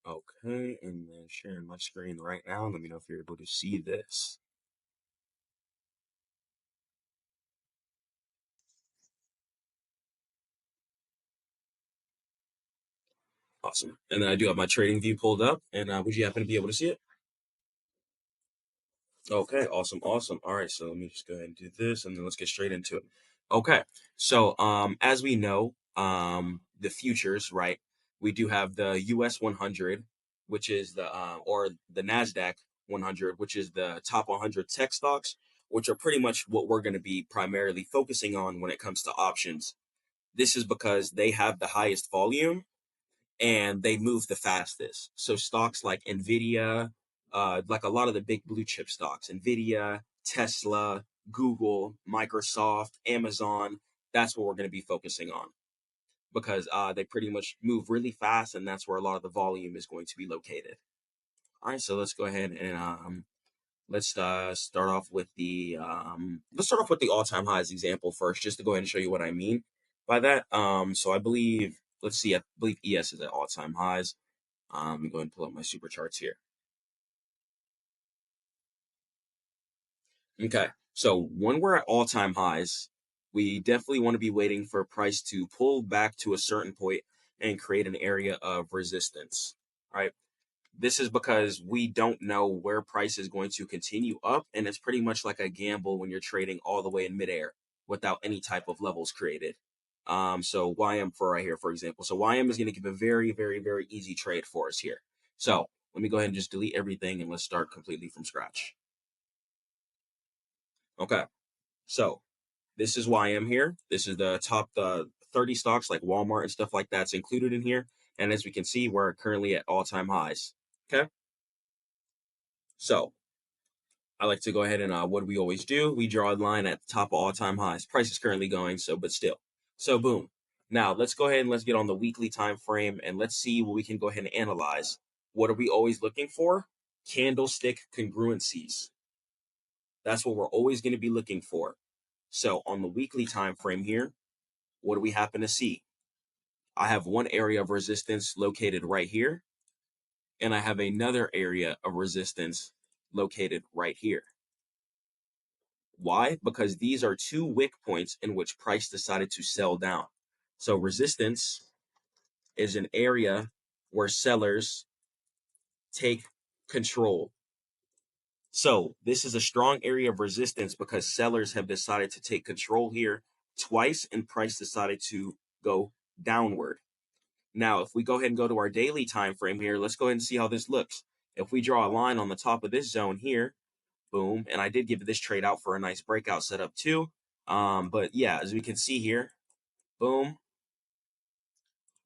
Okay, and then sharing my screen right now. Let me know if you're able to see this. Awesome. And then I do have my trading view pulled up, and would you happen to be able to see it? Okay, awesome, awesome. All right, so let me just go ahead and do this, and then let's get straight into it. Okay, so as we know, the futures, right? We do have the US 100, which is the or the Nasdaq 100, which is the top 100 tech stocks, which are pretty much what we're going to be primarily focusing on when it comes to options. This is because they have the highest volume and they move the fastest. So stocks like Nvidia, like a lot of the big blue chip stocks, Nvidia, Tesla, Google, Microsoft, Amazon, that's what we're going to be focusing on because they pretty much move really fast, and that's where a lot of the volume is going to be located. All right, so let's go ahead and let's start off with the all-time highs example first, just to go ahead and show you what I mean by that. So I believe, let's see, I believe ES is at all-time highs. Let me go ahead and pull up my super charts here. Okay, so when we're at all-time highs, we definitely want to be waiting for price to pull back to a certain point and create an area of resistance. Right. This is because we don't know where price is going to continue up, and it's pretty much like a gamble when you're trading all the way in midair without any type of levels created. So YM for right here, for example. So YM is going to give a very, very, very easy trade for us here. So let me go ahead and just delete everything and let's start completely from scratch. Okay, so this is YM here. This is the top 30 stocks like Walmart and stuff like that's included in here. And as we can see, we're currently at all-time highs. Okay, so I like to go ahead and what do we always do? We draw a line at the top of all-time highs. Price is currently going, so but still. So boom. Now let's go ahead and let's get on the weekly time frame and let's see what we can go ahead and analyze. What are we always looking for? Candlestick congruencies. That's what we're always going to be looking for. So on the weekly time frame here, what do we happen to see? I have one area of resistance located right here, and I have another area of resistance located right here. Why? Because these are two wick points in which price decided to sell down. So resistance is an area where sellers take control. So this is a strong area of resistance because sellers have decided to take control here twice and price decided to go downward. Now, if we go ahead and go to our daily time frame here, let's go ahead and see how this looks. If we draw a line on the top of this zone here, boom, and I did give this trade out for a nice breakout setup too. But yeah, as we can see here, boom,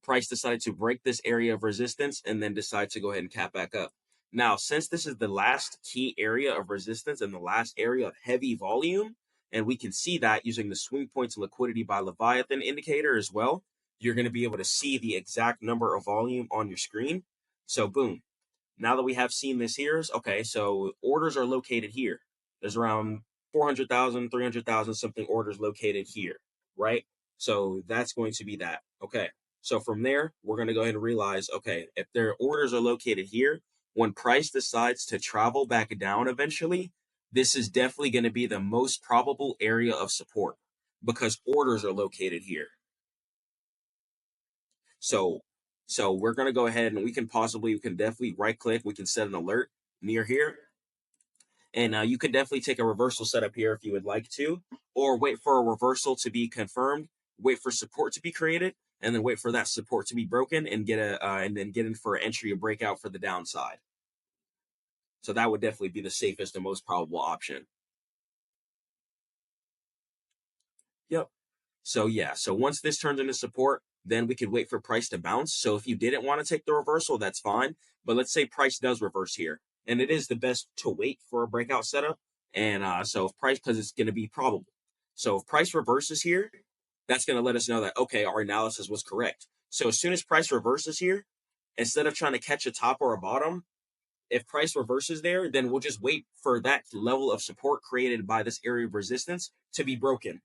price decided to break this area of resistance and then decide to go ahead and cap back up. Now, since this is the last key area of resistance and the last area of heavy volume, and we can see that using the swing points liquidity by Leviathan indicator as well, you're going to be able to see the exact number of volume on your screen. So boom, now that we have seen this here, okay, so orders are located here. There's around 400,000, 300,000 something orders located here, right? So that's going to be that. Okay. So from there, we're going to go ahead and realize, okay, if their orders are located here, when price decides to travel back down eventually, this is definitely going to be the most probable area of support because orders are located here. So so we're going to go ahead and we can definitely right click. We can set an alert near here. And you can definitely take a reversal setup here if you would like to, or wait for a reversal to be confirmed, wait for support to be created, and then wait for that support to be broken and then get in for an entry or breakout for the downside. So that would definitely be the safest and most probable option. Yep. So yeah, so once this turns into support, then we could wait for price to bounce. So if you didn't want to take the reversal, that's fine. But let's say price does reverse here, and it is the best to wait for a breakout setup. And so if price, because it's going to be probable. So if price reverses here, that's going to let us know that, okay, our analysis was correct. So as soon as price reverses here, instead of trying to catch a top or a bottom, if price reverses there, then we'll just wait for that level of support created by this area of resistance to be broken,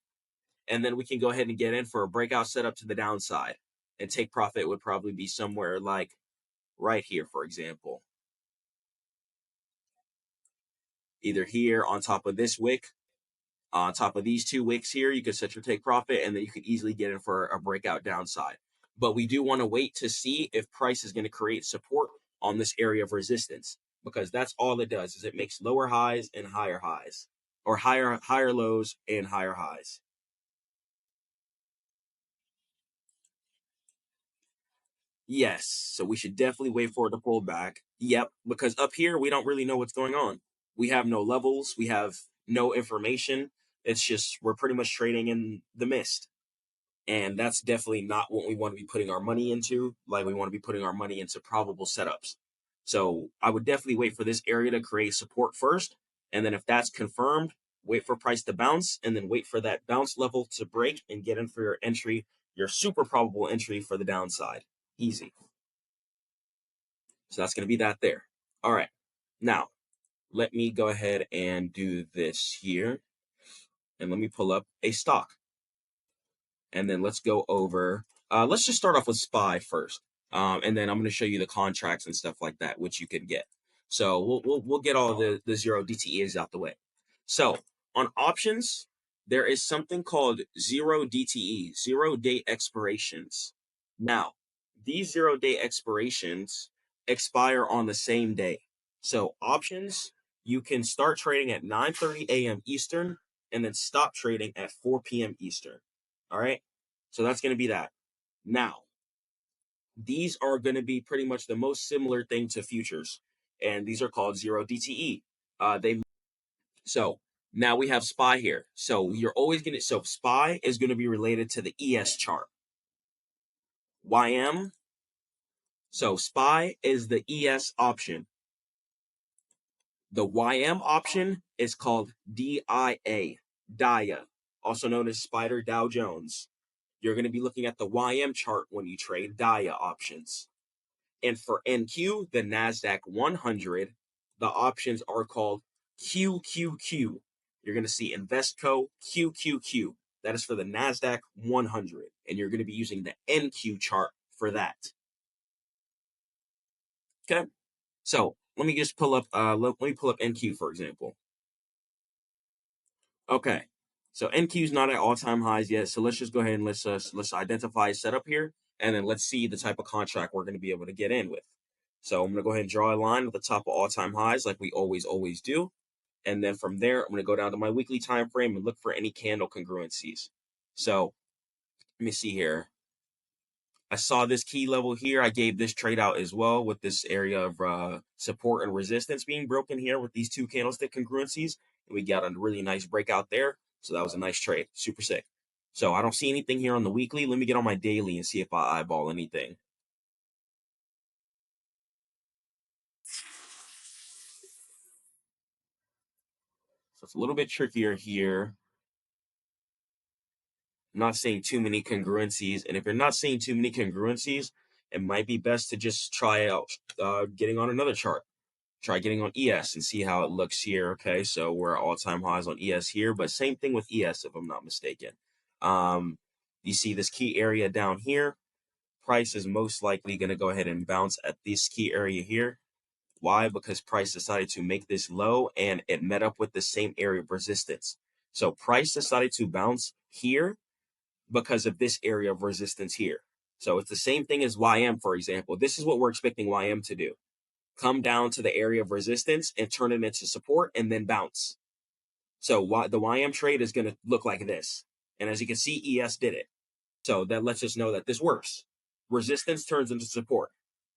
and then we can go ahead and get in for a breakout setup to the downside, and take profit would probably be somewhere like right here, for example. Either here on top of this wick, on top of these two wicks here, you can set your take profit, and then you can easily get in for a breakout downside. But we do want to wait to see if price is going to create support on this area of resistance, because that's all it does, is it makes lower highs and higher highs, or higher lows and higher highs. Yes, so we should definitely wait for it to pull back. Yep, because up here we don't really know what's going on. We have no levels, we have no information. It's just we're pretty much trading in the mist. And that's definitely not what we want to be putting our money into. Like, we want to be putting our money into probable setups. So I would definitely wait for this area to create support first. And then if that's confirmed, wait for price to bounce, and then wait for that bounce level to break and get in for your entry, your super probable entry for the downside. Easy. So that's going to be that there. All right. Now, let me go ahead and do this here. And let me pull up a stock. And then let's go over, let's just start off with SPY first. And then I'm going to show you the contracts and stuff like that, which you can get. So we'll get all the zero DTEs out the way. So on options, there is something called zero DTE, 0-day expirations. Now, these 0-day expirations expire on the same day. So options, you can start trading at 9:30 a.m. Eastern and then stop trading at 4 p.m. Eastern. All right. So that's going to be that. Now, these are going to be pretty much the most similar thing to futures, and these are called zero DTE. They so now we have SPY here. So you're always going to SPY is going to be related to the ES chart. YM. So SPY is the ES option. The YM option is called DIA, DIA, also known as Spider Dow Jones. You're going to be looking at the YM chart when you trade DIA options. And for NQ, the NASDAQ 100, the options are called QQQ. You're going to see Investco QQQ. That is for the NASDAQ 100. And you're going to be using the NQ chart for that. Okay. So let me just pull up, let me pull up NQ, for example. Okay. So NQ is not at all-time highs yet. So let's just go ahead and let's identify a setup here, and then let's see the type of contract we're going to be able to get in with. So I'm going to go ahead and draw a line at the top of all-time highs like we always do. And then from there, I'm going to go down to my weekly time frame and look for any candle congruencies. So let me see here. I saw this key level here. I gave this trade out as well with this area of support and resistance being broken here with these two candlestick congruencies. And we got a really nice breakout there. So that was a nice trade. Super sick. So I don't see anything here on the weekly. Let me get on my daily and see if I eyeball anything. So it's a little bit trickier here. I'm not seeing too many congruencies. And if you're not seeing too many congruencies, it might be best to just try out getting on another chart. Try getting on ES and see how it looks here. Okay, so we're at all-time highs on ES here, but same thing with ES if I'm not mistaken. You see this key area down here. Price is most likely going to go ahead and bounce at this key area here. Why? Because price decided to make this low and it met up with the same area of resistance. So price decided to bounce here because of this area of resistance here. So it's the same thing as YM, for example. This is what we're expecting YM to do. Come down to the area of resistance and turn it into support and then bounce. So the YM trade is going to look like this. And as you can see, ES did it. So that lets us know that this works. Resistance turns into support.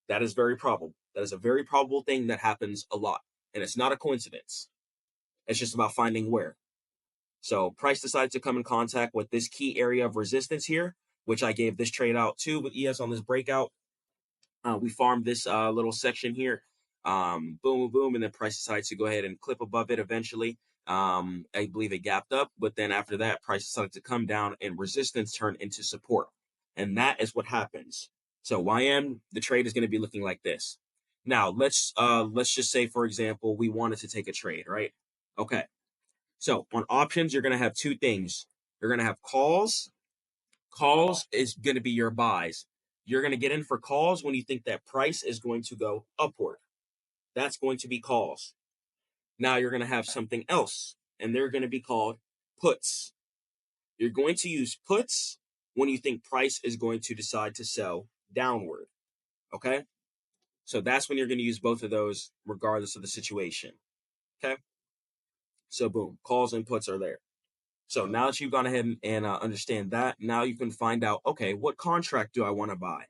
That is very probable. That is a very probable thing that happens a lot. And it's not a coincidence. It's just about finding where. So price decided to come in contact with this key area of resistance here, which I gave this trade out too with ES on this breakout. We farmed this little section here. Boom, boom, boom. And then price decided to go ahead and clip above it eventually. I believe it gapped up, but then after that, price decided to come down and resistance turned into support. And that is what happens. So YM, the trade is going to be looking like this. Now let's just say, for example, we wanted to take a trade, right? Okay. So on options, you're going to have two things. You're going to have calls. Calls is going to be your buys. You're going to get in for calls when you think that price is going to go upward. That's going to be calls. Now you're going to have something else, and they're going to be called puts. You're going to use puts when you think price is going to decide to sell downward. Okay? So that's when you're going to use both of those regardless of the situation. Okay? So boom, calls and puts are there. So now that you've gone ahead and understand that, now you can find out, okay, what contract do I want to buy?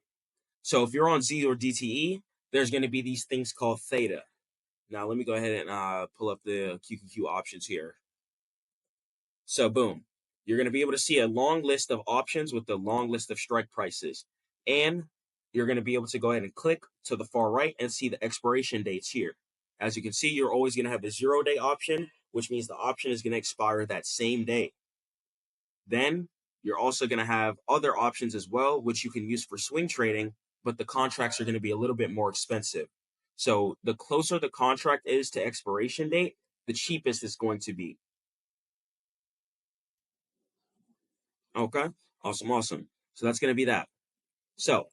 So if you're on Z or DTE, there's going to be these things called theta. Now let me go ahead and pull up the QQQ options here. So boom, you're going to be able to see a long list of options with the long list of strike prices. And you're going to be able to go ahead and click to the far right and see the expiration dates here. As you can see, you're always going to have a 0-day option, which means the option is going to expire that same day. Then you're also going to have other options as well, which you can use for swing trading, but the contracts are going to be a little bit more expensive. So the closer the contract is to expiration date, the cheapest it's going to be. Okay, awesome. So that's going to be that. So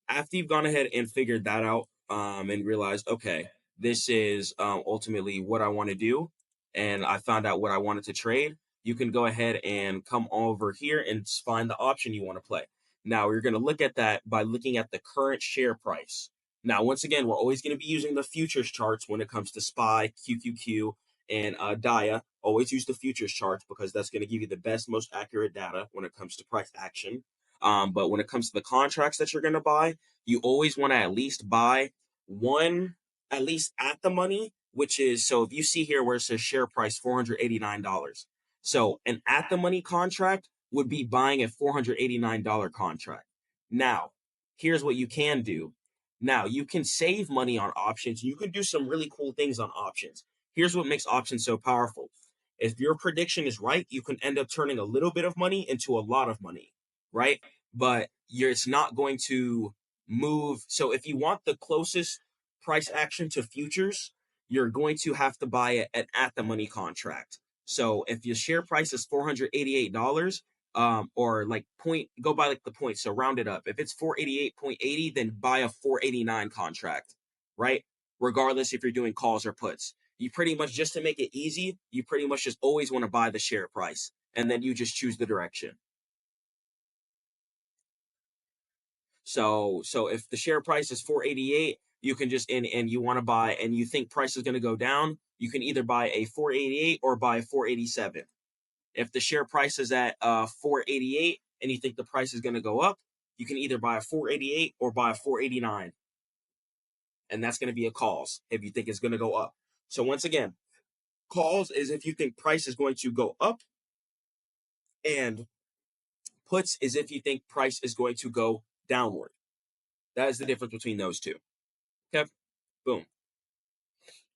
after you've gone ahead and figured that out and realized, okay, this is ultimately what I want to do, and I found out what I wanted to trade, you can go ahead and come over here and find the option you want to play. Now, you're going to look at that by looking at the current share price. Now, once again, we're always going to be using the futures charts when it comes to SPY, QQQ, and DIA. Always use the futures charts because that's going to give you the best, most accurate data when it comes to price action. But when it comes to the contracts that you're going to buy, you always want to at least buy one, at least at the money, which is, so if you see here where it says share price $489. So an at the money contract would be buying a $489 contract. Now, here's what you can do. Now, you can save money on options. You can do some really cool things on options. Here's what makes options so powerful. If your prediction is right, you can end up turning a little bit of money into a lot of money, right? But it's not going to move. So if you want the closest price action to futures, you're going to have to buy an at the money contract. So if your share price is $488, or like go by like the point, so round it up. If it's 488.80, then buy a 489 contract, right? Regardless if you're doing calls or puts. You pretty much, just to make it easy, you pretty much just always want to buy the share price, and then you just choose the direction. So if the share price is 488, you can just and you want to buy, and you think price is going to go down, you can either buy a 488 or buy a 487. If the share price is at 488 and you think the price is going to go up, you can either buy a 488 or buy a 489. And that's going to be a calls if you think it's going to go up. So once again, calls is if you think price is going to go up, and puts is if you think price is going to go downward. That is the difference between those two. Okay, boom.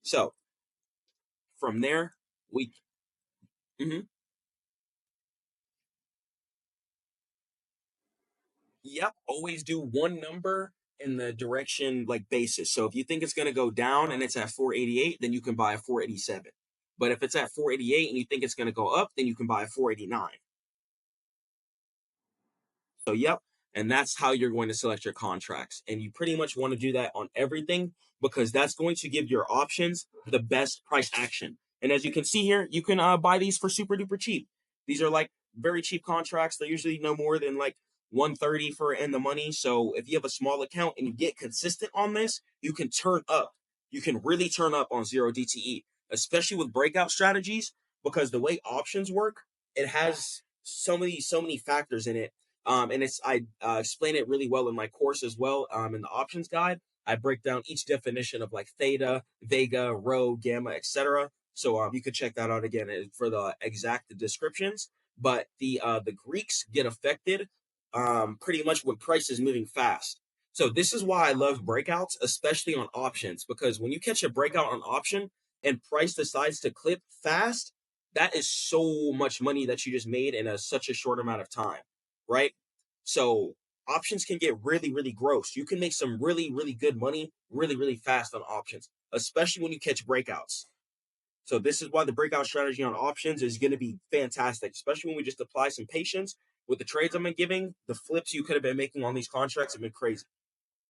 So from there, we mhm. Yep, always do one number in the direction like basis. So if you think it's going to go down and it's at 488, then you can buy a 487. But if it's at 488 and you think it's going to go up, then you can buy a 489. So, yep. And that's how you're going to select your contracts. And you pretty much want to do that on everything because that's going to give your options the best price action. And as you can see here, you can buy these for super duper cheap. These are like very cheap contracts. They're usually no more than like 130 for in the money. So if you have a small account and you get consistent on this, you can turn up. You can really turn up on zero DTE, especially with breakout strategies, because the way options work, it has so many factors in it, and I explain it really well in my course as well. In the options guide, I break down each definition of like theta, vega, rho, gamma, etc. So you could check that out again for the exact descriptions. But the Greeks get affected pretty much when price is moving fast. So this is why I love breakouts, especially on options, because when you catch a breakout on option and price decides to clip fast, that is so much money that you just made in such a short amount of time, right? So options can get really, really gross. You can make some really, really good money really, really fast on options, especially when you catch breakouts. So this is why the breakout strategy on options is going to be fantastic, especially when we just apply some patience. with the trades I've been giving, the flips you could have been making on these contracts have been crazy.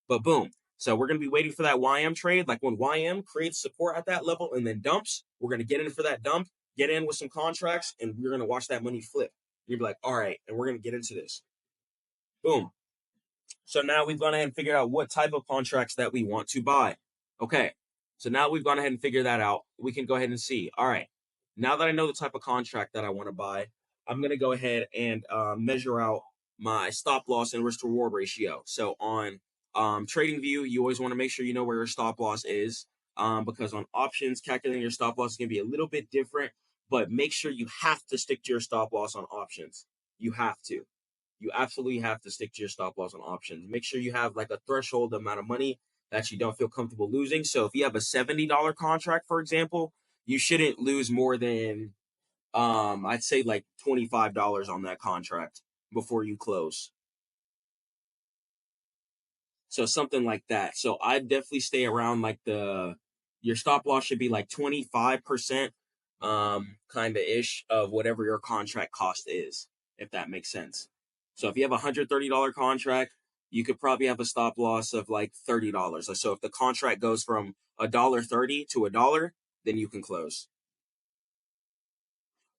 But boom. So we're going to be waiting for that YM trade. Like when YM creates support at that level and then dumps, we're going to get in for that dump, get in with some contracts, and we're going to watch that money flip. You'll be like, all right, and we're going to get into this. Boom. So now we've gone ahead and figured out what type of contracts that we want to buy. Okay. So now we've gone ahead and figured that out. We can go ahead and see. All right. Now that I know the type of contract that I want to buy, I'm going to go ahead and measure out my stop loss and risk reward ratio. So on TradingView, you always want to make sure you know where your stop loss is, because on options, calculating your stop loss is going to be a little bit different, but make sure you have to stick to your stop loss on options. You have to. You absolutely have to stick to your stop loss on options. Make sure you have like a threshold amount of money that you don't feel comfortable losing. So if you have a $70 contract, for example, you shouldn't lose more than I'd say like $25 on that contract before you close. So something like that. So I'd definitely stay around like your stop loss should be like 25% kind of ish of whatever your contract cost is, if that makes sense. So if you have a $130 contract, you could probably have a stop loss of like $30. So if the contract goes from $1.30 to $1, then you can close.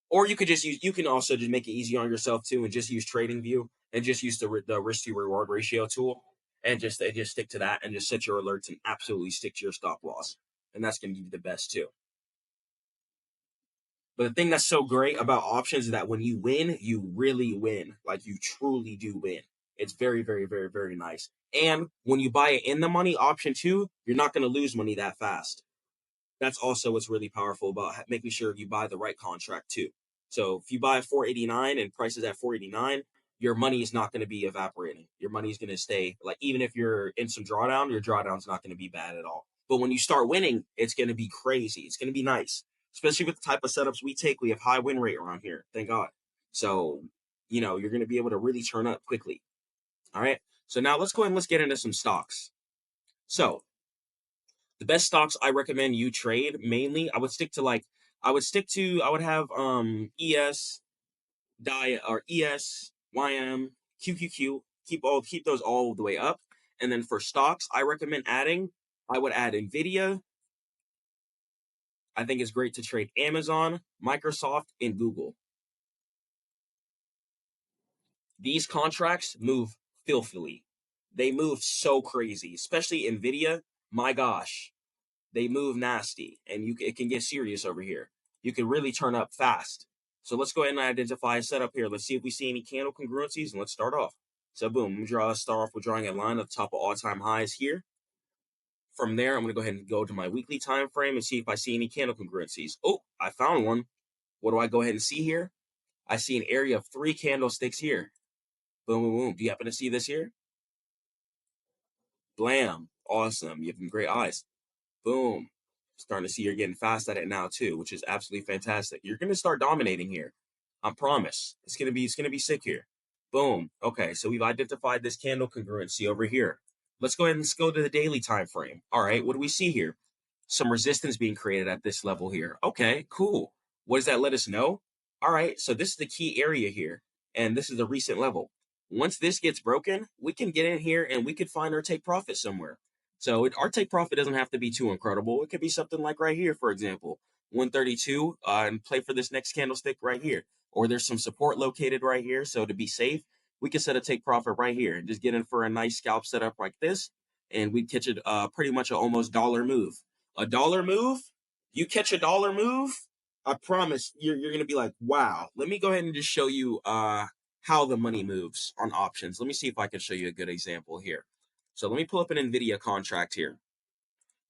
Or you could just use, you can also just make it easy on yourself too and just use TradingView and just use the risk to reward ratio tool and just stick to that and just set your alerts and absolutely stick to your stop loss. And that's going to give you the best too. But the thing that's so great about options is that when you win, you really win. Like you truly do win. It's very, very, very, very nice. And when you buy it in the money option too, you're not going to lose money that fast. That's also what's really powerful about making sure you buy the right contract too. So if you buy 489 and price is at 489, your money is not going to be evaporating. Your money is going to stay like, even if you're in some drawdown, your drawdown's not going to be bad at all. But when you start winning, it's going to be crazy. It's going to be nice, especially with the type of setups we take. We have high win rate around here. Thank God. So, you're going to be able to really turn up quickly. All right. So now let's go ahead and let's get into some stocks. So the best stocks I recommend you trade mainly, I would have ES, DIA or ES, YM, QQQ, keep those all the way up. And then for stocks, I would add Nvidia. I think it's great to trade Amazon, Microsoft, and Google. These contracts move filthily. They move so crazy, especially Nvidia. My gosh. They move nasty, and it can get serious over here. You can really turn up fast. So let's go ahead and identify a setup here. Let's see if we see any candle congruencies, and let's start off. So boom, let's start off with drawing a line at the top of all-time highs here. From there, I'm going to go ahead and go to my weekly time frame and see if I see any candle congruencies. Oh, I found one. What do I go ahead and see here? I see an area of 3 candlesticks here. Boom, boom, boom. Do you happen to see this here? Blam. Awesome. You have some great eyes. Boom. Starting to see you're getting fast at it now too, which is absolutely fantastic. You're going to start dominating here. I promise. It's going to be sick here. Boom. Okay, so we've identified this candle congruency over here. Let's go ahead and go to the daily time frame. All right, what do we see here? Some resistance being created at this level here. Okay, cool. What does that let us know? All right, so this is the key area here, and this is the recent level. Once this gets broken, we can get in here and we could find our take profit somewhere. So our take profit doesn't have to be too incredible. It could be something like right here, for example, 132, and play for this next candlestick right here. Or there's some support located right here. So to be safe, we can set a take profit right here and just get in for a nice scalp setup like this. And we catch it pretty much an almost dollar move. A dollar move, you catch a dollar move, I promise you're going to be like, wow. Let me go ahead and just show you how the money moves on options. Let me see if I can show you a good example here. So let me pull up an Nvidia contract here.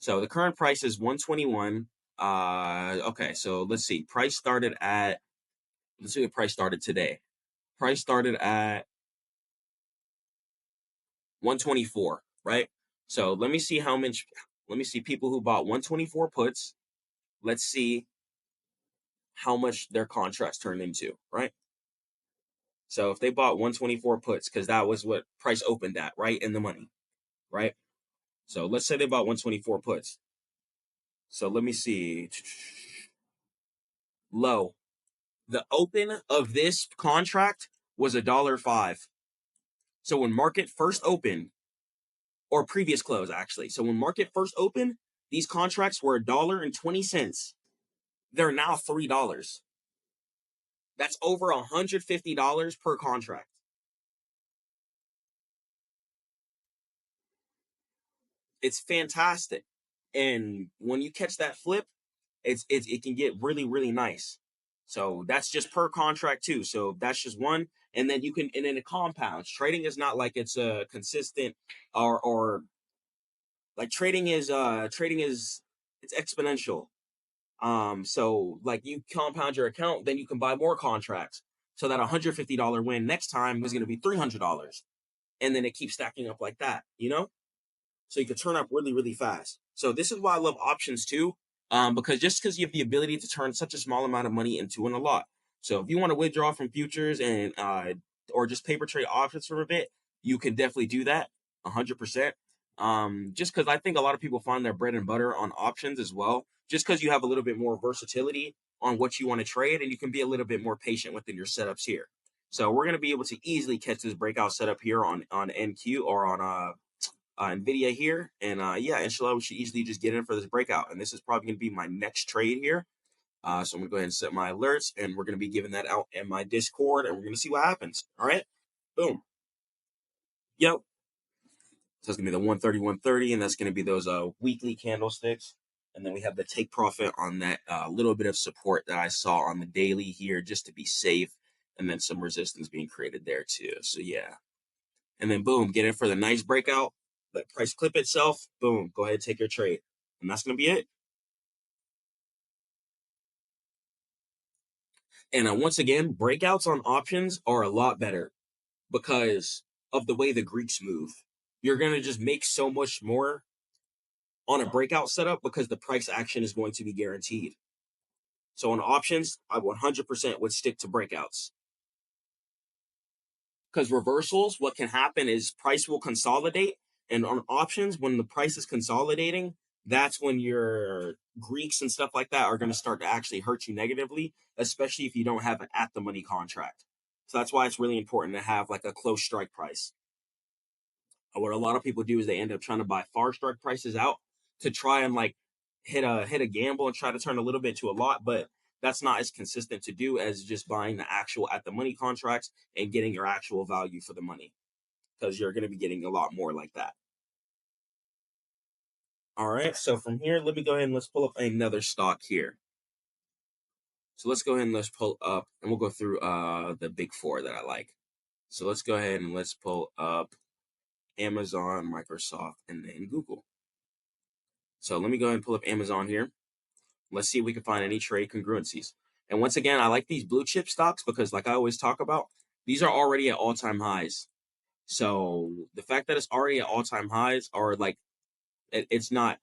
So the current price is 121. Okay, so let's see. Let's see what price started today. Price started at 124, right? So let me see people who bought 124 puts. Let's see how much their contracts turned into, right? So if they bought 124 puts, because that was what price opened at, right? In the money, right? So let's say they bought 124 puts. So let me see. Low. The open of this contract was $1.05. So when market first opened, or previous close actually. So when market first opened, these contracts were $1.20. They're now $3. That's over $150 per contract. It's fantastic. And when you catch that flip, it can get really, really nice. So that's just per contract too. So that's just one. And then you can, and then it compounds. Trading is not like it's a consistent or like trading is it's exponential. So like you compound your account, then you can buy more contracts. So that $150 win next time is going to be $300. And then it keeps stacking up like that, you know? So you can turn up really, really fast. So this is why I love options too, because you have the ability to turn such a small amount of money into a lot. So if you want to withdraw from futures and or just paper trade options for a bit, you can definitely do that 100%. Just because I think a lot of people find their bread and butter on options as well, just because you have a little bit more versatility on what you want to trade, and you can be a little bit more patient within your setups here. So we're going to be able to easily catch this breakout setup here on NQ or on NVIDIA here. And yeah, inshallah, we should easily just get in for this breakout. And this is probably going to be my next trade here. So I'm going to go ahead and set my alerts, and we're going to be giving that out in my Discord, and we're going to see what happens. All right. Boom. Yep. So it's going to be the 130, 130, and that's going to be those weekly candlesticks. And then we have the take profit on that little bit of support that I saw on the daily here just to be safe. And then some resistance being created there too. So yeah. And then boom, get in for the nice breakout. Let price clip itself. Boom, go ahead and take your trade. And that's going to be it. And once again, breakouts on options are a lot better because of the way the Greeks move. You're going to just make so much more on a breakout setup because the price action is going to be guaranteed. So on options, I 100% would stick to breakouts. Because reversals, what can happen is price will consolidate. And on options, when the price is consolidating, that's when your Greeks and stuff like that are going to start to actually hurt you negatively, especially if you don't have an at the money contract. So that's why it's really important to have like a close strike price. What a lot of people do is they end up trying to buy far strike prices out to try and like hit a gamble and try to turn a little bit to a lot, but that's not as consistent to do as just buying the actual at the money contracts and getting your actual value for the money, because you're going to be getting a lot more like that. All right, so from here, let me go ahead and let's pull up another stock here. So let's go ahead and let's pull up, and we'll go through the big four that I like. So let's go ahead and let's pull up Amazon, Microsoft, and then Google. So let me go ahead and pull up Amazon here. Let's see if we can find any trade congruencies. And once again, I like these blue chip stocks because, like I always talk about, these are already at all-time highs. So the fact that it's already at all-time highs, or like it's not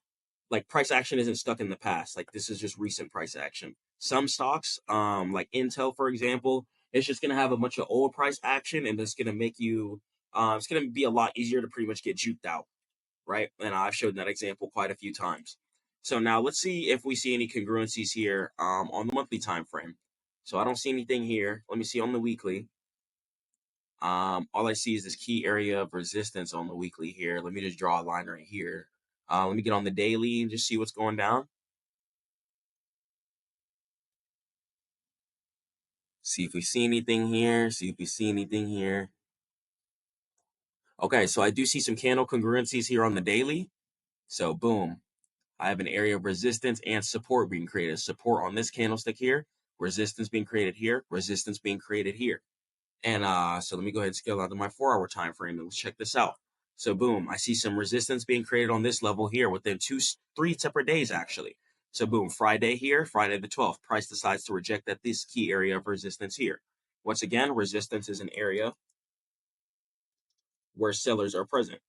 like price action isn't stuck in the past. Like this is just recent price action. Some stocks, like Intel, for example, it's just gonna have a bunch of old price action, and it's gonna make you, it's gonna be a lot easier to pretty much get juked out, right? And I've showed that example quite a few times. So now let's see if we see any congruencies here on the monthly time frame. So I don't see anything here. Let me see on the weekly. All I see is this key area of resistance on the weekly here. Let me just draw a line right here. Let me get on the daily and just see what's going down. See if we see anything here. See if we see anything here. Okay, so I do see some candle congruencies here on the daily. So boom, I have an area of resistance and support being created. Support on this candlestick here, resistance being created here, resistance being created here. And so let me go ahead and scale out to my 4-hour time frame and let's check this out. So boom, I see some resistance being created on this level here within 3 separate days actually. So boom, Friday here, Friday the 12th, price decides to reject at this key area of resistance here. Once again, resistance is an area where sellers are present,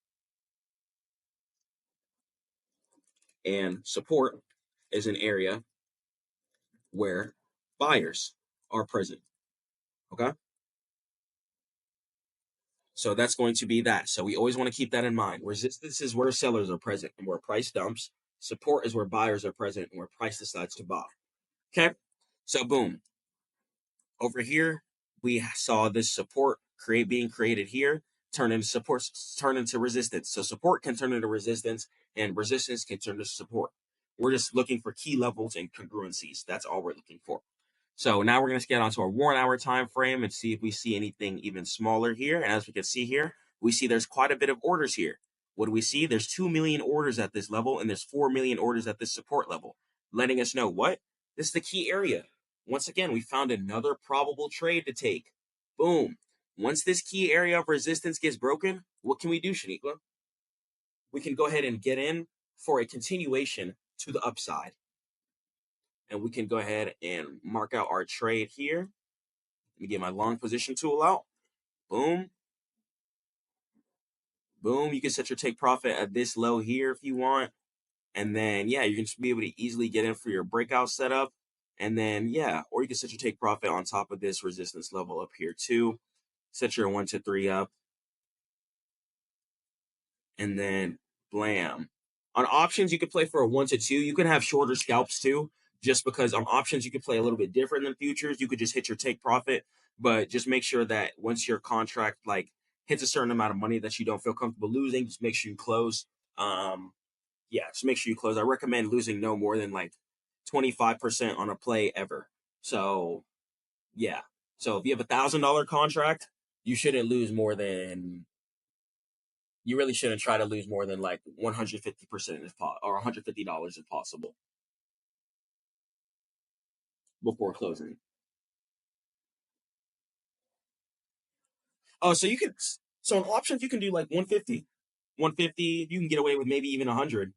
and support is an area where buyers are present. Okay. So that's going to be that. So we always want to keep that in mind. Resistance is where sellers are present and where price dumps. Support is where buyers are present and where price decides to buy. Okay. So boom. Over here, we saw this support being created here, turn into support, turn into resistance. So support can turn into resistance, and resistance can turn to support. We're just looking for key levels and congruencies. That's all we're looking for. So now we're going to get onto our 1 hour time frame and see if we see anything even smaller here. And as we can see here, we see there's quite a bit of orders here. What do we see? There's 2 million orders at this level, and there's 4 million orders at this support level, letting us know what? This is the key area. Once again, we found another probable trade to take. Boom. Once this key area of resistance gets broken, what can we do, Shaniqua? We can go ahead and get in for a continuation to the upside. And we can go ahead and mark out our trade here. Let me get my long position tool out. Boom. Boom. You can set your take profit at this low here if you want. And then, yeah, you can just be able to easily get in for your breakout setup. And then, yeah, or you can set your take profit on top of this resistance level up here too. Set your 1 to 3 up. And then, blam. On options, you could play for a 1 to 2. You can have shorter scalps too, just because on options, you could play a little bit different than futures. You could just hit your take profit, but just make sure that once your contract like hits a certain amount of money that you don't feel comfortable losing, just make sure you close. Yeah, just make sure you close. I recommend losing no more than like 25% on a play ever. So yeah. So if you have $1,000 contract, you shouldn't lose more than you really shouldn't try to lose more than like 150% or $150 if possible before closing. Oh, so you can so on options you can do like 150. 150, you can get away with maybe even 100.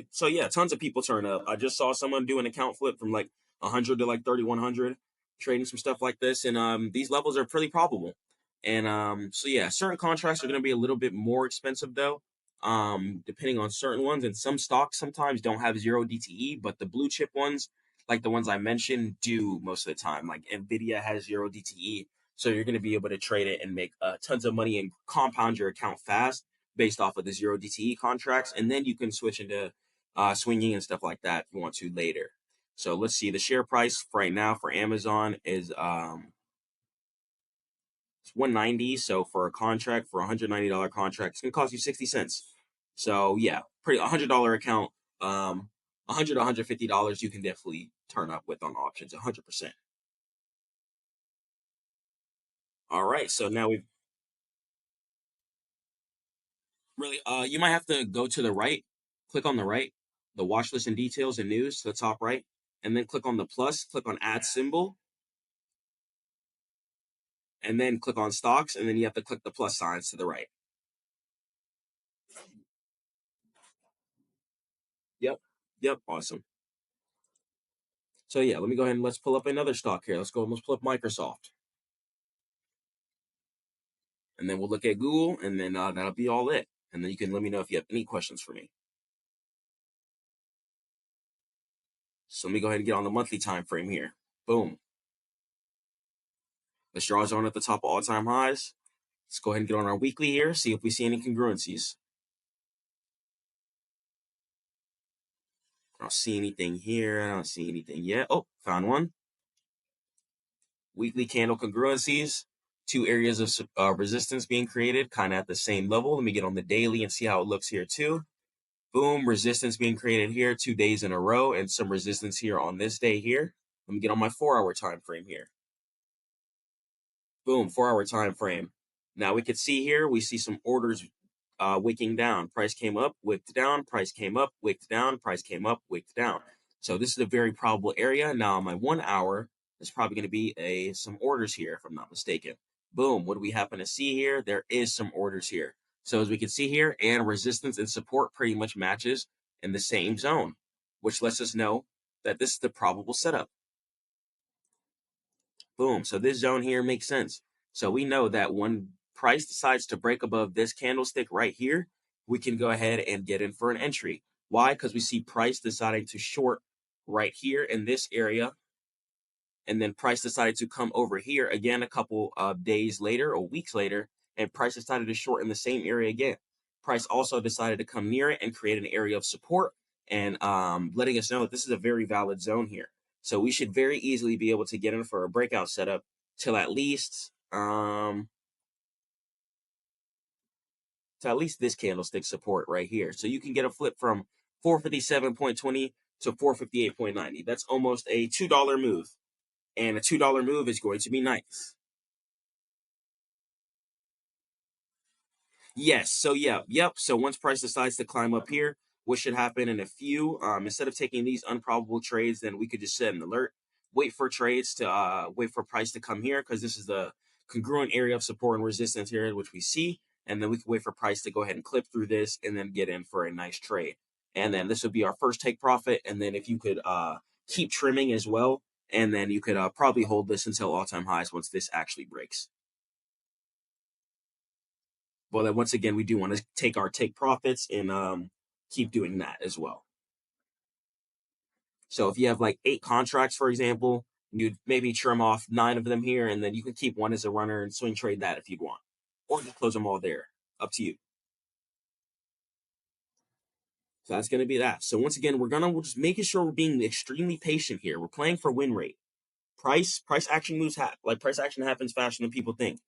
So yeah, tons of people turn up. I just saw someone do an account flip from like 100 to like 3,100, trading some stuff like this, and these levels are pretty probable. And so yeah, certain contracts are going to be a little bit more expensive though, depending on certain ones. And some stocks sometimes don't have zero DTE, but the blue chip ones, like the ones I mentioned, do most of the time. Like Nvidia has zero DTE, so you're going to be able to trade it and make tons of money and compound your account fast based off of the zero DTE contracts, and then you can switch into swinging and stuff like that if you want to later. So let's see, the share price right now for Amazon is it's 190. So for a contract, for $190 contract, it's gonna cost you 60 cents. So yeah, pretty $100 account, 100 to $150 you can definitely turn up with on options 100%. All right, so now we've really you might have to go to the right, click on the right, the watch list and details and news to the top right, and then click on the plus, click on add symbol, and then click on stocks, and then you have to click the plus signs to the right. Yep. Yep. Awesome. So yeah, let me go ahead and let's pull up another stock here. Let's pull up Microsoft. And then we'll look at Google, and then that'll be all it. And then you can let me know if you have any questions for me. So let me go ahead and get on the monthly time frame here. Boom. The straws on at the top of all-time highs. Let's go ahead and get on our weekly here, see if we see any congruencies. I don't see anything here. I don't see anything yet. Oh, found one. Weekly candle congruencies. Two areas of resistance being created, kind of at the same level. Let me get on the daily and see how it looks here too. Boom, resistance being created here 2 days in a row, and some resistance here on this day here. Let me get on my 4-hour time frame here. Boom, 4-hour time frame. Now we can see here, we see some orders wicking down. Price came up, wicked down, price came up, wicked down, price came up, wicked down. So this is a very probable area. Now on my 1 hour, there's probably going to be some orders here, if I'm not mistaken. Boom, what do we happen to see here? There is some orders here. So as we can see here, and resistance and support pretty much matches in the same zone, which lets us know that this is the probable setup. Boom. So this zone here makes sense. So we know that when price decides to break above this candlestick right here, we can go ahead and get in for an entry. Why? Because we see price deciding to short right here in this area. And then price decided to come over here again a couple of days later or weeks later, and price decided to short in the same area again. Price also decided to come near it and create an area of support, and letting us know that this is a very valid zone here. So we should very easily be able to get in for a breakout setup till at least this candlestick support right here. So you can get a flip from 457.20 to 458.90. That's almost a $2 move. And a $2 move is going to be nice. Yes. So yeah. Yep. So once price decides to climb up here, what should happen in a few? Instead of taking these unprobable trades, then we could just set an alert, wait for trades to wait for price to come here, because this is the congruent area of support and resistance here, which we see, and then we can wait for price to go ahead and clip through this, and then get in for a nice trade. And then this would be our first take profit. And then if you could keep trimming as well, and then you could probably hold this until all-time highs once this actually breaks. Well, then once again, we do want to take our take profits and keep doing that as well. So if you have like 8 contracts, for example, you'd maybe trim off 9 of them here, and then you can keep one as a runner and swing trade that if you'd want, or just close them all there. Up to you. So that's going to be that. So once again, we're just making sure we're being extremely patient here. We're playing for win rate. Price action moves price action happens faster than people think.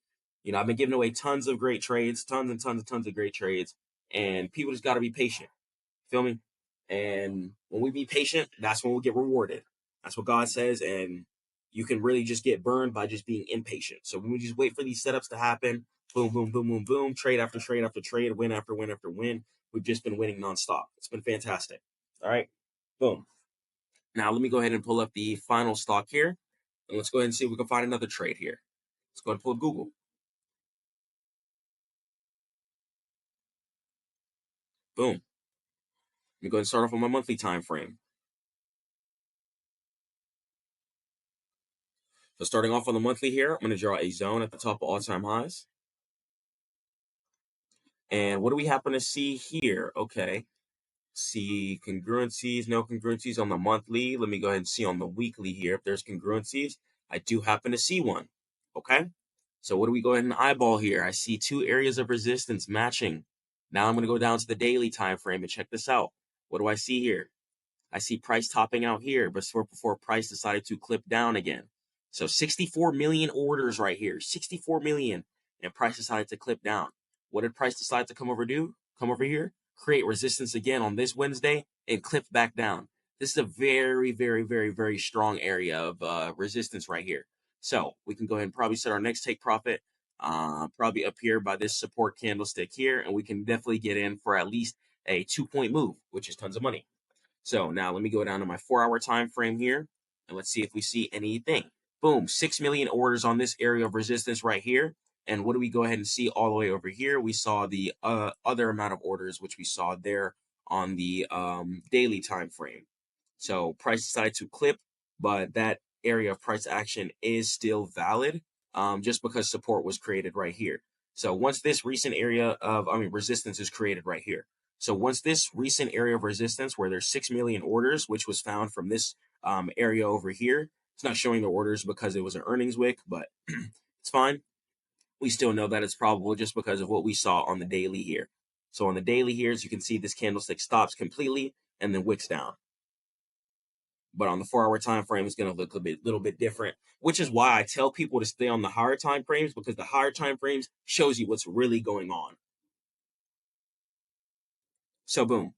You know, I've been giving away tons of great trades, tons and tons and tons of great trades, and people just got to be patient. Feel me? And when we be patient, that's when we'll get rewarded. That's what God says. And you can really just get burned by just being impatient. So when we just wait for these setups to happen, boom, boom, boom, boom, boom, trade after trade after trade, win after win after win, we've just been winning nonstop. It's been fantastic. All right. Boom. Now let me go ahead and pull up the final stock here. And let's go ahead and see if we can find another trade here. Let's go ahead and pull up Google. Boom. Let me go ahead and start off on my monthly time frame. So starting off on the monthly here, I'm going to draw a zone at the top of all-time highs. And what do we happen to see here? Okay. See congruencies, no congruencies on the monthly. Let me go ahead and see on the weekly here if there's congruencies. I do happen to see one. Okay. So what do we go ahead and eyeball here? I see 2 areas of resistance matching. Now I'm going to go down to the daily time frame and check this out. What do I see here? I see price topping out here, but before price decided to clip down again. So 64 million orders right here, 64 million, and price decided to clip down. What did price decide to come over here, create resistance again on this Wednesday and clip back down. This is a very, very, very, very strong area of resistance right here. So we can go ahead and probably set our next take profit, probably up here by this support candlestick here, and we can definitely get in for at least a 2-point move, which is tons of money. So now let me go down to my 4-hour time frame here, and let's see if we see anything. Boom, 6 million orders on this area of resistance right here. And what do we go ahead and see all the way over here? We saw the other amount of orders, which we saw there on the daily time frame. So price decided to clip, but that area of price action is still valid just because support was created right here. So once this recent area of resistance is created right here. So once this recent area of resistance where there's 6 million orders, which was found from this area over here, it's not showing the orders because it was an earnings wick, but it's fine. We still know that it's probable just because of what we saw on the daily here. So on the daily here, as you can see, this candlestick stops completely and then wicks down. But on the 4-hour time frame, it's going to look a little bit different, which is why I tell people to stay on the higher time frames, because the higher time frames shows you what's really going on. So boom.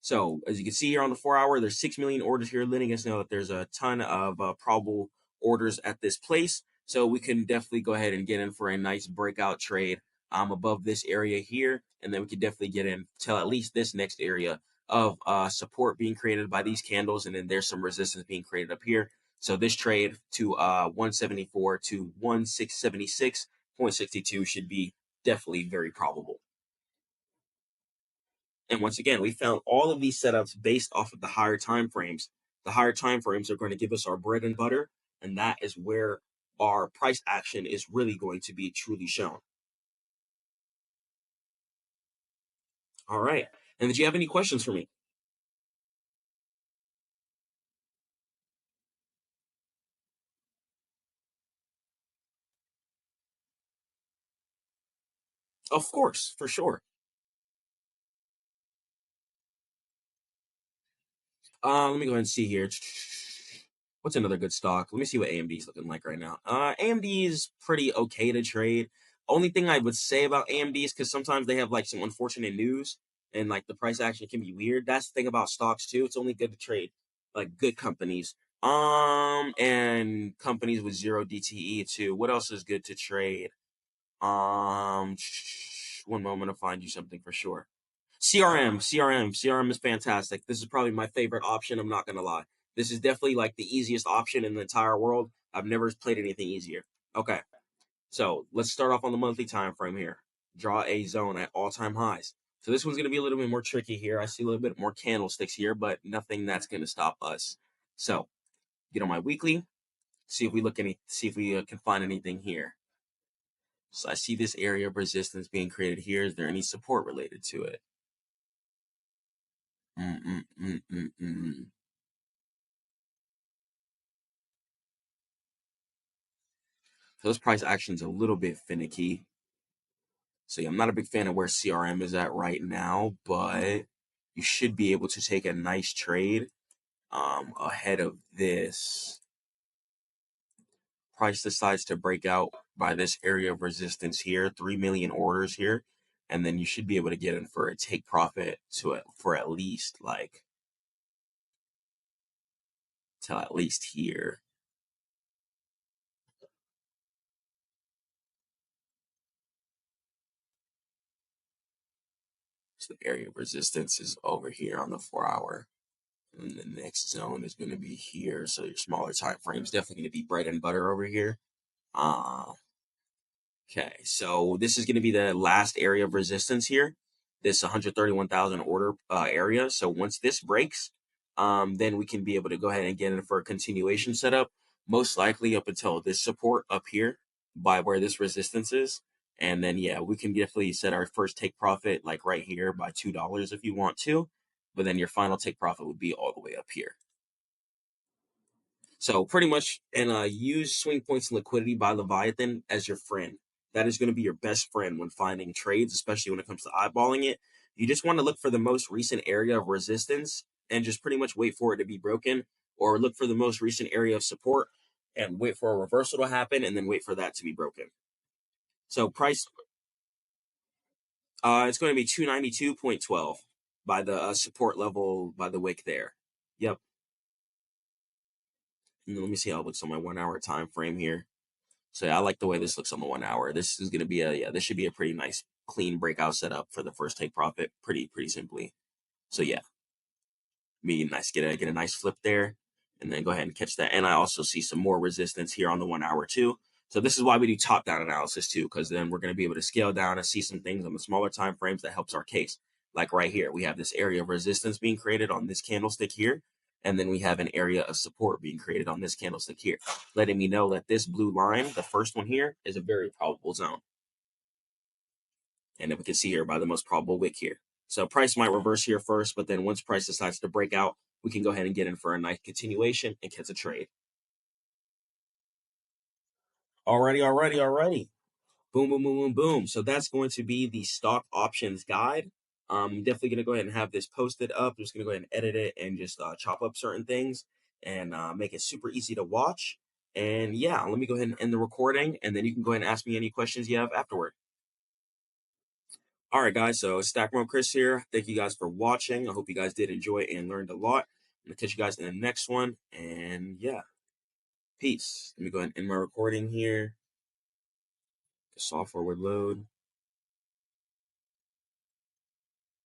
So as you can see here on the 4-hour, there's 6 million orders here, letting us know that there's a ton of probable orders at this place. So we can definitely go ahead and get in for a nice breakout trade above this area here. And then we can definitely get in till at least this next area of support being created by these candles. And then there's some resistance being created up here. So this trade to 174 to 1676.62 should be definitely very probable. And once again, we found all of these setups based off of the higher time frames. The higher time frames are going to give us our bread and butter, and that is where our price action is really going to be truly shown. All right. And did you have any questions for me? Of course, for sure. Let me go ahead and see here. What's another good stock? Let me see what AMD is looking like right now. AMD is pretty okay to trade. Only thing I would say about AMD is because sometimes they have like some unfortunate news and like the price action can be weird. That's the thing about stocks too. It's only good to trade like good companies. And companies with zero DTE too. What else is good to trade? One moment, I'll find you something for sure. CRM is fantastic. This is probably my favorite option. I'm not gonna lie. This is definitely like the easiest option in the entire world. I've never played anything easier. Okay, so let's start off on the monthly time frame here. Draw a zone at all-time highs. So this one's gonna be a little bit more tricky here. I see a little bit more candlesticks here, but nothing that's gonna stop us. So get on my weekly. See if we can find anything here. So I see this area of resistance being created here. Is there any support related to it? So this price action is a little bit finicky. So yeah, I'm not a big fan of where CRM is at right now, but you should be able to take a nice trade ahead of this. Price decides to break out by this area of resistance here, 3 million orders here, and then you should be able to get in for a take profit to it for at least like till at least here. So the area of resistance is over here on the 4-hour. And the next zone is going to be here. So your smaller time frame is definitely going to be bread and butter over here. Okay, so this is going to be the last area of resistance here, this 131,000 order area. So once this breaks, then we can be able to go ahead and get in for a continuation setup, most likely up until this support up here by where this resistance is. And then, yeah, we can definitely set our first take profit like right here by $2 if you want to. But then your final take profit would be all the way up here. So pretty much, and use swing points and liquidity by Leviathan as your friend. That is going to be your best friend when finding trades, especially when it comes to eyeballing it. You just want to look for the most recent area of resistance and just pretty much wait for it to be broken, or look for the most recent area of support and wait for a reversal to happen and then wait for that to be broken. So price, it's going to be 292.12 by the support level by the wick there. Yep. And let me see how it looks on my 1-hour time frame here. So yeah, I like the way this looks on the 1-hour. This is going to be this should be a pretty nice clean breakout setup for the first take profit pretty simply. So yeah, be nice, get a nice flip there and then go ahead and catch that. And I also see some more resistance here on the 1-hour too. So this is why we do top down analysis too, because then we're going to be able to scale down and see some things on the smaller time frames that helps our case. Like right here, we have this area of resistance being created on this candlestick here. And then we have an area of support being created on this candlestick here, letting me know that this blue line, the first one here, is a very probable zone. And then we can see here by the most probable wick here. So price might reverse here first, but then once price decides to break out, we can go ahead and get in for a nice continuation and catch a trade. Alrighty. Boom, boom, boom, boom, boom. So that's going to be the stock options guide. I'm definitely going to go ahead and have this posted up. I'm just going to go ahead and edit it and just chop up certain things and make it super easy to watch. And yeah, let me go ahead and end the recording, and then you can go ahead and ask me any questions you have afterward. All right, guys. So StackMode Chris here. Thank you guys for watching. I hope you guys did enjoy and learned a lot. I'm going to catch you guys in the next one. And yeah, peace. Let me go ahead and end my recording here. The software would load.